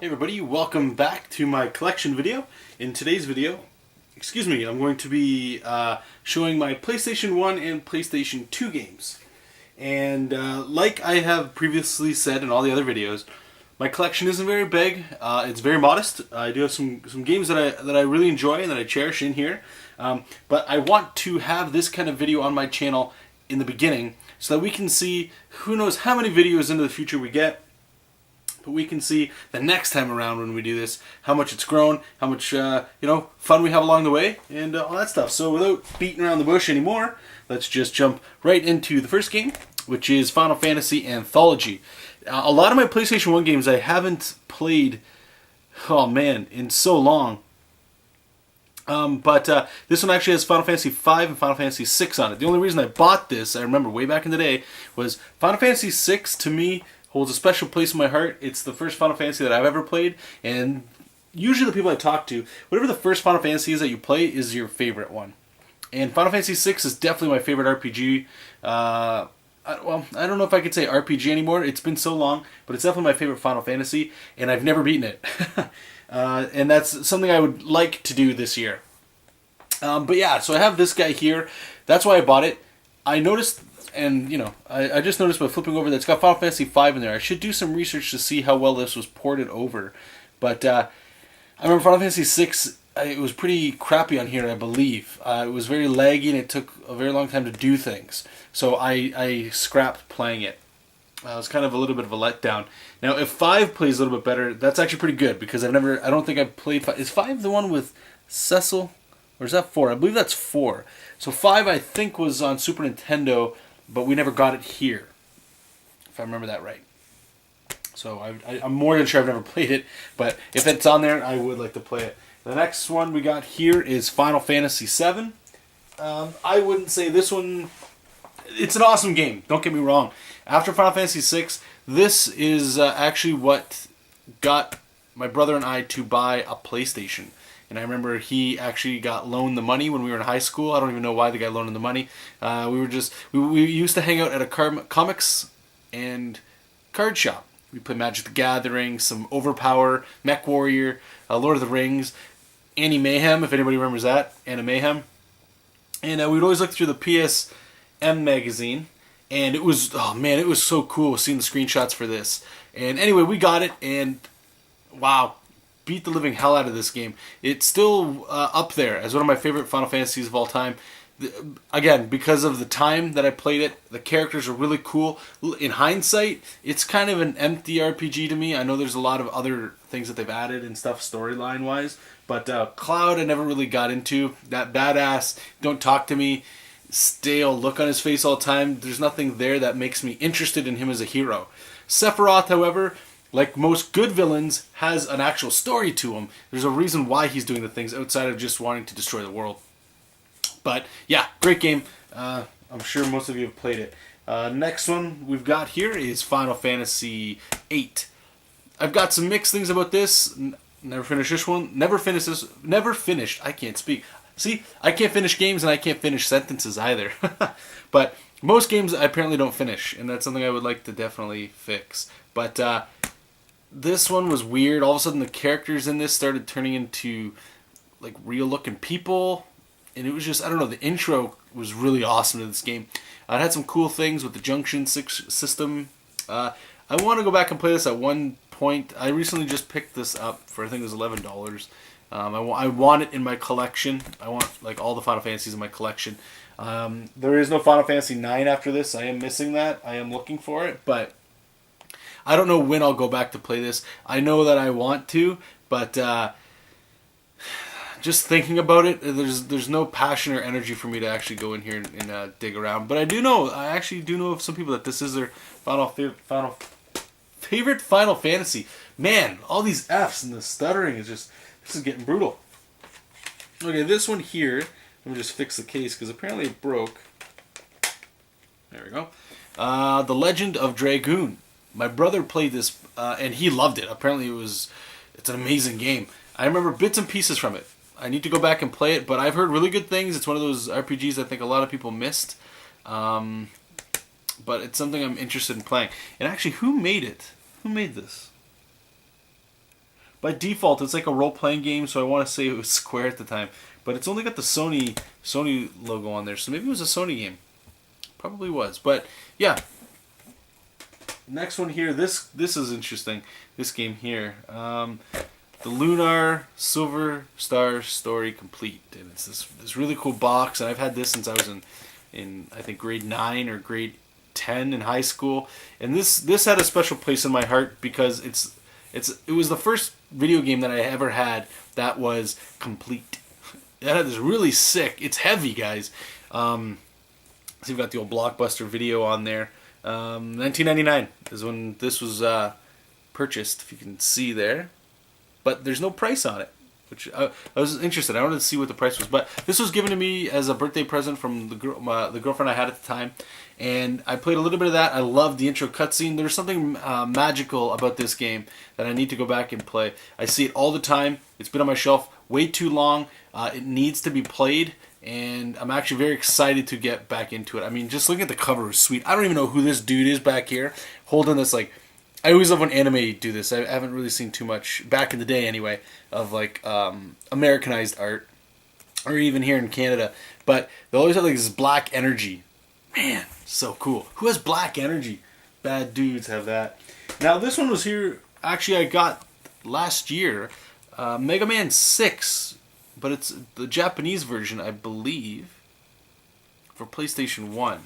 Hey everybody, welcome back to my collection video. In today's video, I'm going to be showing my PlayStation 1 and PlayStation 2 games. And like I have previously said in all the other videos, my collection isn't very big. It's very modest. I do have some games that I really enjoy and that I cherish in here. But I want to have this kind of video on my channel in the beginning so that we can see who knows how many videos into the future we get. But we can see the next time around when we do this how much it's grown, how much fun we have along the way, and all that stuff. So without beating around the bush anymore, let's just jump right into the first game, which is Final Fantasy Anthology. A lot of my PlayStation 1 games I haven't played, in so long. But this one actually has Final Fantasy V and Final Fantasy VI on it. The only reason I bought this, I remember way back in the day, was Final Fantasy VI to me holds a special place in my heart. It's the first Final Fantasy that I've ever played, and usually the people I talk to, whatever the first Final Fantasy is that you play is your favorite one. And Final Fantasy VI is definitely my favorite RPG. I don't know if I could say RPG anymore. It's been so long, but it's definitely my favorite Final Fantasy, and I've never beaten it. And that's something I would like to do this year. But yeah, so I have this guy here. That's why I bought it. I noticed... And, I just noticed by flipping over that it's got Final Fantasy V in there. I should do some research to see how well this was ported over. But I remember Final Fantasy VI, it was pretty crappy on here, I believe. It was very laggy and it took a very long time to do things. So I scrapped playing it. It was kind of a little bit of a letdown. Now, if 5 plays a little bit better, that's actually pretty good. Because I don't think I've played 5. Is 5 the one with Cecil? Or is that 4? I believe that's 4. So 5, I think, was on Super Nintendo, but we never got it here, if I remember that right. So I'm more than sure I've never played it, but if it's on there, I would like to play it. The next one we got here is Final Fantasy VII. I wouldn't say this one... It's an awesome game, don't get me wrong. After Final Fantasy VI, this is actually what got my brother and I to buy a PlayStation. And I remember he actually got loaned the money when we were in high school. I don't even know why the guy loaned him the money. We used to hang out at a comics and card shop. We played Magic the Gathering, some Overpower, Mech Warrior, Lord of the Rings, Annie Mayhem, if anybody remembers that, Annie Mayhem. And we'd always look through the PSM magazine. And it was, it was so cool seeing the screenshots for this. And anyway, we got it, and wow. Beat the living hell out of this game. It's still up there as one of my favorite Final Fantasies of all time. Again, because of the time that I played it, the characters are really cool. In hindsight, it's kind of an empty RPG to me. I know there's a lot of other things that they've added and stuff storyline-wise, but Cloud I never really got into. That badass, don't talk to me, stale look on his face all the time. There's nothing there that makes me interested in him as a hero. Sephiroth, however... like most good villains, has an actual story to him. There's a reason why he's doing the things outside of just wanting to destroy the world. But yeah, great game. I'm sure most of you have played it. Next one we've got here is Final Fantasy VIII. I've got some mixed things about this. Never finished this one. Never finished this. Never finished. I can't speak. See, I can't finish games and I can't finish sentences either. But most games I apparently don't finish, and that's something I would like to definitely fix. But this one was weird. All of a sudden the characters in this started turning into like real looking people. And it was just, I don't know, the intro was really awesome to this game. It had some cool things with the Junction system. I want to go back and play this at one point. I recently just picked this up for, I think it was $11. I want it in my collection. I want like all the Final Fantasies in my collection. There is no Final Fantasy IX after this. I am missing that. I am looking for it, but I don't know when I'll go back to play this. I know that I want to, but just thinking about it, there's no passion or energy for me to actually go in here and dig around. But I actually do know of some people that this is their favorite Final Fantasy. Man, all these Fs and the stuttering this is getting brutal. Okay, this one here, let me just fix the case because apparently it broke. There we go. The Legend of Dragoon. My brother played this, and he loved it. Apparently it's an amazing game. I remember bits and pieces from it. I need to go back and play it, but I've heard really good things. It's one of those RPGs I think a lot of people missed. But it's something I'm interested in playing. And actually, who made it? Who made this? by default it's like a role-playing game, so I want to say it was Square at the time, but it's only got the Sony logo on there, so maybe it was a Sony game. Probably was, but yeah. Next one here, this is interesting. This game here, the Lunar Silver Star Story Complete, and it's this really cool box, and I've had this since I was in I think grade 9 or grade 10 in high school, and this had a special place in my heart because it was the first video game that I ever had that was complete. It had this really sick. It's heavy, guys. So you've got the old Blockbuster video on there. 1999 is when this was purchased, if you can see there. But there's no price on it, which I was interested. I wanted to see what the price was. But this was given to me as a birthday present from the girlfriend I had at the time. And I played a little bit of that. I loved the intro cutscene. There's something magical about this game that I need to go back and play. I see it all the time. It's been on my shelf way too long. It needs to be played. And I'm actually very excited to get back into it. I mean, just looking at the cover is sweet. I don't even know who this dude is back here holding this, like, I always love when anime do this. I haven't really seen too much, back in the day anyway, of like Americanized art, or even here in Canada. But they always have like this black energy. Man, so cool. Who has black energy? Bad dudes have that. Now this one was here, actually I got last year, Mega Man 6, but it's the Japanese version, I believe, for PlayStation 1.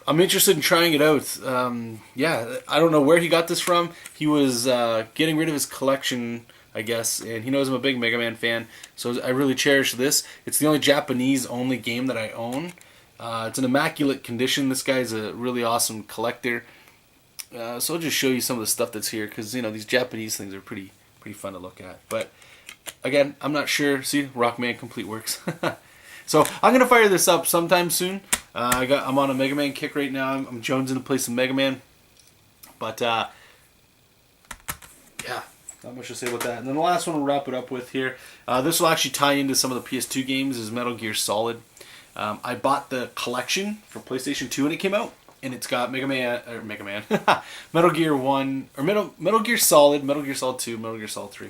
I'm interested in trying it out. Yeah, I don't know where he got this from. He was getting rid of his collection, I guess, and he knows I'm a big Mega Man fan, so I really cherish this. It's the only Japanese-only game that I own. It's in immaculate condition. This guy's a really awesome collector. So I'll just show you some of the stuff that's here, because, you know, these Japanese things are pretty fun to look at. But, again, I'm not sure. See, Rockman Complete works. So I'm going to fire this up sometime soon. I'm on a Mega Man kick right now. I'm jonesing to play some Mega Man. But, yeah, not much to say about that. And then the last one we'll wrap it up with here. This will actually tie into some of the PS2 games, is Metal Gear Solid. I bought the collection for PlayStation 2 when it came out. And it's got Metal Gear 1, or Metal Gear Solid, Metal Gear Solid 2, Metal Gear Solid 3.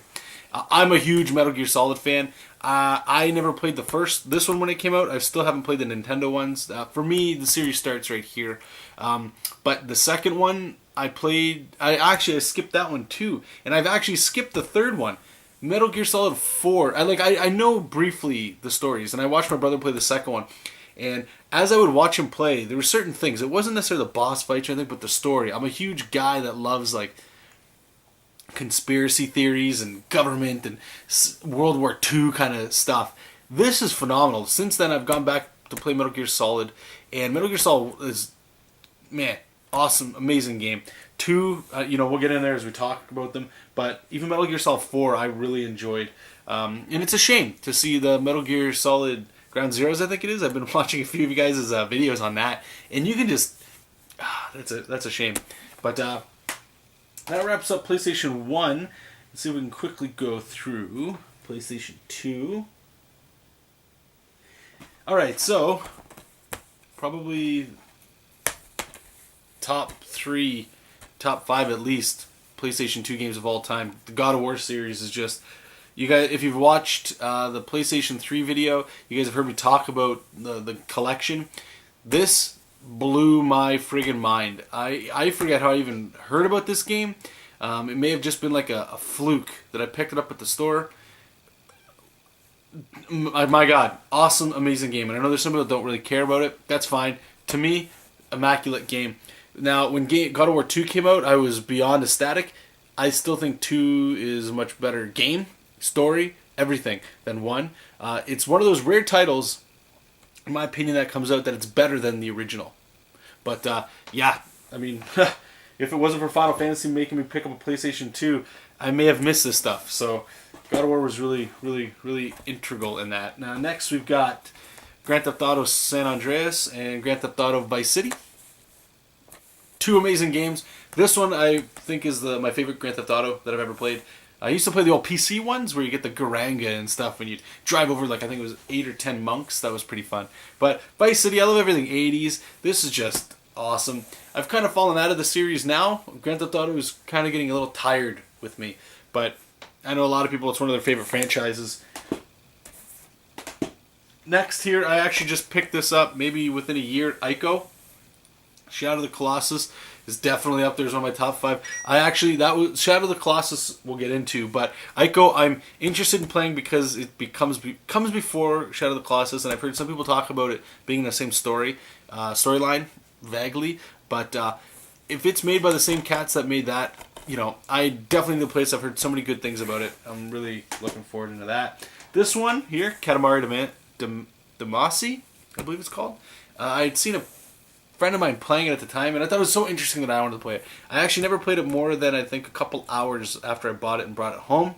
I'm a huge Metal Gear Solid fan. I never played this one when it came out. I still haven't played the Nintendo ones. For me, the series starts right here. But the second one I played, I skipped that one too. And I've actually skipped the third one. Metal Gear Solid 4. I know briefly the stories, and I watched my brother play the second one. And as I would watch him play, there were certain things. It wasn't necessarily the boss fights or anything, but the story. I'm a huge guy that loves, like, conspiracy theories and government and World War II kind of stuff. This is phenomenal. Since then, I've gone back to play Metal Gear Solid, and Metal Gear Solid is, man, awesome, amazing game. 2, we'll get in there as we talk about them, but even Metal Gear Solid 4, I really enjoyed. And it's a shame to see the Metal Gear Solid Ground Zeroes, I think it is. I've been watching a few of you guys' videos on that, and you can just, that's a shame. But that wraps up PlayStation 1. Let's see if we can quickly go through PlayStation 2. Alright, so probably top 3, top 5 at least PlayStation 2 games of all time. The God of War series is just, you guys, if you've watched the PlayStation 3 video, you guys have heard me talk about the collection. This blew my friggin' mind. I forget how I even heard about this game. It may have just been like a fluke that I picked it up at the store. My God, awesome, amazing game. And I know there's some people that don't really care about it. That's fine. To me, immaculate game. Now, when God of War 2 came out, I was beyond ecstatic. I still think 2 is a much better game, story, everything than 1. It's one of those rare titles, in my opinion, that comes out that it's better than the original. But, yeah, I mean, if it wasn't for Final Fantasy making me pick up a PlayStation 2, I may have missed this stuff. So, God of War was really, really, really integral in that. Now, next we've got Grand Theft Auto San Andreas and Grand Theft Auto Vice City. 2 amazing games. This one I think is my favorite Grand Theft Auto that I've ever played. I used to play the old PC ones where you get the Garanga and stuff when you drive over, like, I think it was 8 or 10 monks. That was pretty fun. But Vice City, I love everything 80s. This is just awesome. I've kind of fallen out of the series now. Grand Theft Auto is kind of getting a little tired with me, but I know a lot of people, it's one of their favorite franchises. Next here, I actually just picked this up maybe within a year. Ico, Shadow of the Colossus is definitely up there as one of my top 5. Shadow of the Colossus we'll get into, but Ico I'm interested in playing because it comes before Shadow of the Colossus, and I've heard some people talk about it being in the same storyline vaguely, but if it's made by the same cats that made that, I definitely need to play this. I've heard so many good things about it. I'm really looking forward into that. This one here, Katamari Damacy, I believe it's called. I'd seen a friend of mine playing it at the time, and I thought it was so interesting that I wanted to play it. I actually never played it more than I think a couple hours after I bought it and brought it home.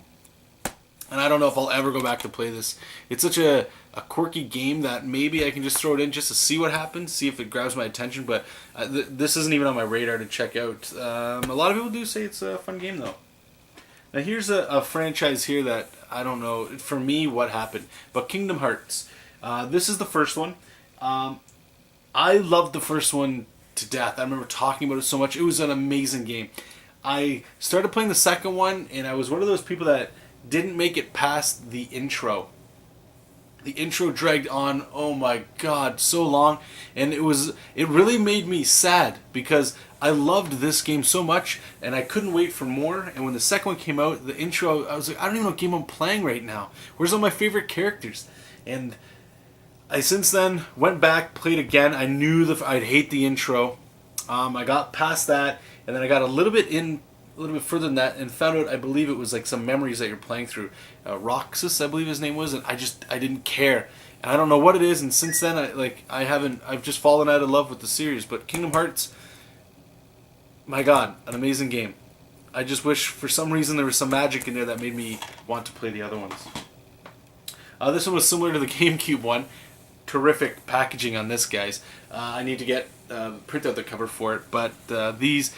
And I don't know if I'll ever go back to play this. It's such a quirky game that maybe I can just throw it in just to see what happens, see if it grabs my attention, but this isn't even on my radar to check out. A lot of people do say it's a fun game, though. Now here's a franchise here that I don't know, for me, what happened. But Kingdom Hearts. This is the first one. I loved the first one to death. I remember talking about it so much. It was an amazing game. I started playing the second one, and I was one of those people that didn't make it past the intro. The intro dragged on, oh my god, so long, and it really made me sad because I loved this game so much and I couldn't wait for more. And when the second one came out, the intro, I was like, I don't even know what game I'm playing right now. Where's all my favorite characters? And I since then went back, played again. I knew I'd hate the intro. I got past that, and then I got a little bit further than that, and found out, I believe it was like some memories that you're playing through. Roxas, I believe his name was, and I didn't care, and I don't know what it is. And since then, I've just fallen out of love with the series. But Kingdom Hearts, my God, an amazing game. I just wish for some reason there was some magic in there that made me want to play the other ones. This one was similar to the GameCube one. Terrific packaging on this, guys. I need to print out the cover for it, but these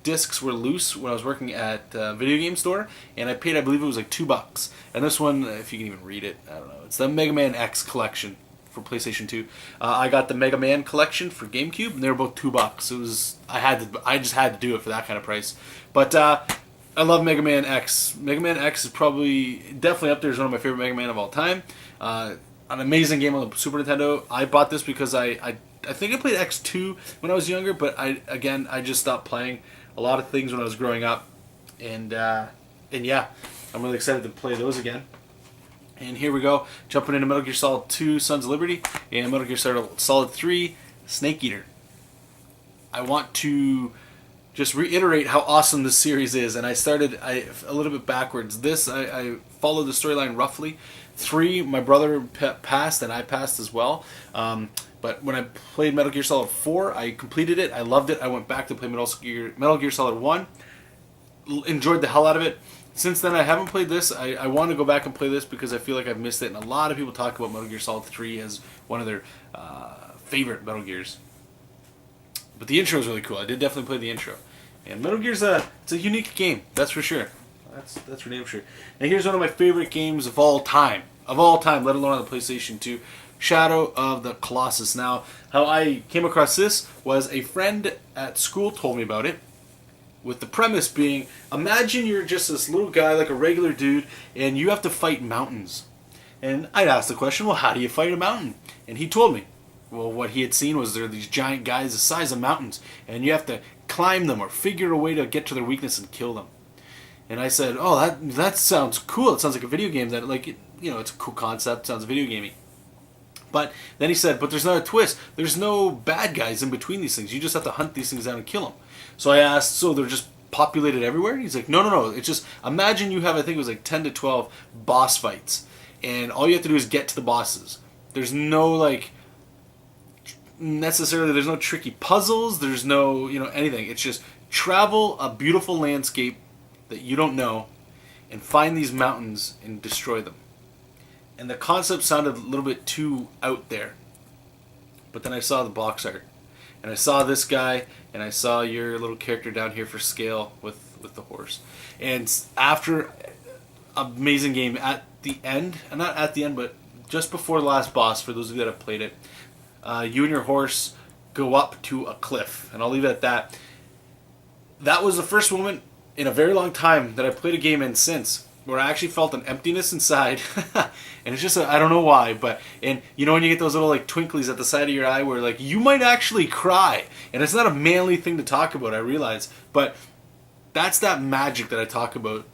discs were loose when I was working at a video game store, and I paid, I believe it was like $2. And this one, if you can even read it, I don't know. It's the Mega Man X collection for PlayStation 2. I got the Mega Man collection for GameCube, and they were both $2. It was I just had to do it for that kind of price. But I love Mega Man X. Mega Man X is definitely up there as one of my favorite Mega Man of all time. An amazing game on the Super Nintendo. I bought this because I think I played X2 when I was younger, but I just stopped playing a lot of things when I was growing up, and yeah, I'm really excited to play those again. And here we go, jumping into Metal Gear Solid 2: Sons of Liberty and Metal Gear Solid 3: Snake Eater. I want to just reiterate how awesome this series is, and I started a little bit backwards. I followed the storyline roughly. 3, my brother passed, and I passed as well. But when I played Metal Gear Solid 4, I completed it. I loved it. I went back to play Metal Gear Solid 1. Enjoyed the hell out of it. Since then, I haven't played this. I want to go back and play this because I feel like I've missed it. And a lot of people talk about Metal Gear Solid 3 as one of their favorite Metal Gears. But the intro is really cool. I did definitely play the intro. And Metal Gear's it's a unique game, that's for sure. That's for damn sure. Now here's one of my favorite games of all time, let alone on the PlayStation 2, Shadow of the Colossus. Now, how I came across this was a friend at school told me about it, with the premise being, imagine you're just this little guy, like a regular dude, and you have to fight mountains. And I'd ask the question, well, how do you fight a mountain? And he told me, well, what he had seen was there are these giant guys the size of mountains, and you have to climb them or figure a way to get to their weakness and kill them. And I said, oh, that sounds cool. It sounds like a video game that, it's a cool concept. Sounds video gamey. But then he said, but there's not a twist. There's no bad guys in between these things. You just have to hunt these things down and kill them. So I asked, so they're just populated everywhere? And he's like, no. It's just, imagine you have, I think it was like 10 to 12 boss fights. And all you have to do is get to the bosses. There's no, necessarily, there's no tricky puzzles. There's no, anything. It's just travel a beautiful landscape that you don't know and find these mountains and destroy them. And the concept sounded a little bit too out there. But then I saw the box art. And I saw this guy, and I saw your little character down here for scale with the horse. And after amazing game, at the end, not at the end, but just before the last boss, for those of you that have played it, you and your horse go up to a cliff. And I'll leave it at that. That was the first moment in a very long time that I played a game in since where I actually felt an emptiness inside. And it's just, I don't know why, but, and you know when you get those little like twinklies at the side of your eye where like you might actually cry. And it's not a manly thing to talk about, I realize, but that's that magic that I talk about,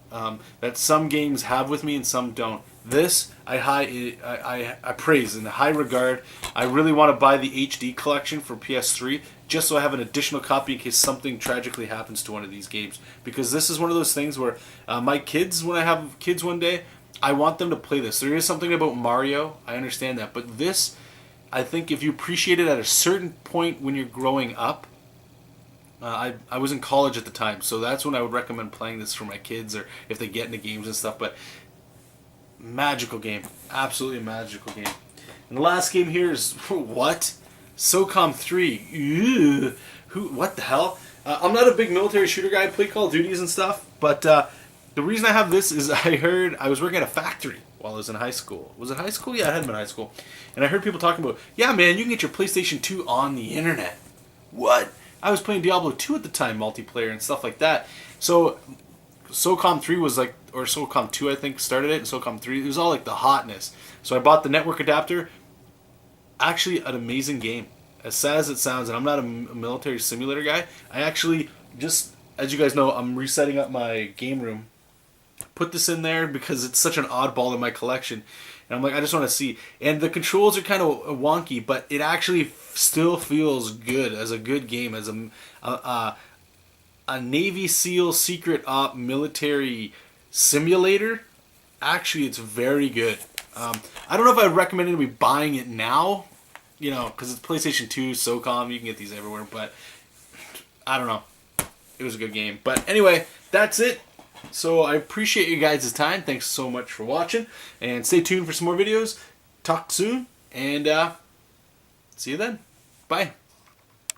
that some games have with me and some don't. This I praise in high regard. I really want to buy the HD collection for PS3 just so I have an additional copy in case something tragically happens to one of these games. Because this is one of those things where my kids, when I have kids one day, I want them to play this. There is something about Mario, I understand that, but this, I think if you appreciate it at a certain point when you're growing up, I was in college at the time, so that's when I would recommend playing this for my kids or if they get into games and stuff. But magical game, absolutely a magical game. And the last game here is what? SOCOM 3. Ew. What the hell? I'm not a big military shooter guy. I play Call of Duties and stuff, but the reason I have this is I was working at a factory while I was in high school. Was it high school? Yeah, I had been in high school, and I heard people talking about, yeah, man, you can get your PlayStation 2 on the internet. What? I was playing Diablo 2 at the time, multiplayer and stuff like that. So SOCOM 3 was like, or SOCOM 2 I think started it, and SOCOM 3, it was all like the hotness. So I bought the network adapter. Actually an amazing game. As sad as it sounds, and I'm not a military simulator guy, I actually, just as you guys know, I'm resetting up my game room. Put this in there because it's such an oddball in my collection. And I'm like, I just want to see. And the controls are kind of wonky, but it actually still feels good as a good game, as a Navy SEAL secret op military simulator. Actually, it's very good. I don't know if I'd recommend anybody buying it now, you know, because it's PlayStation 2, SOCOM, you can get these everywhere, but I don't know. It was a good game. But anyway, that's it. So I appreciate you guys' time. Thanks so much for watching. And stay tuned for some more videos. Talk soon. And see you then. Bye.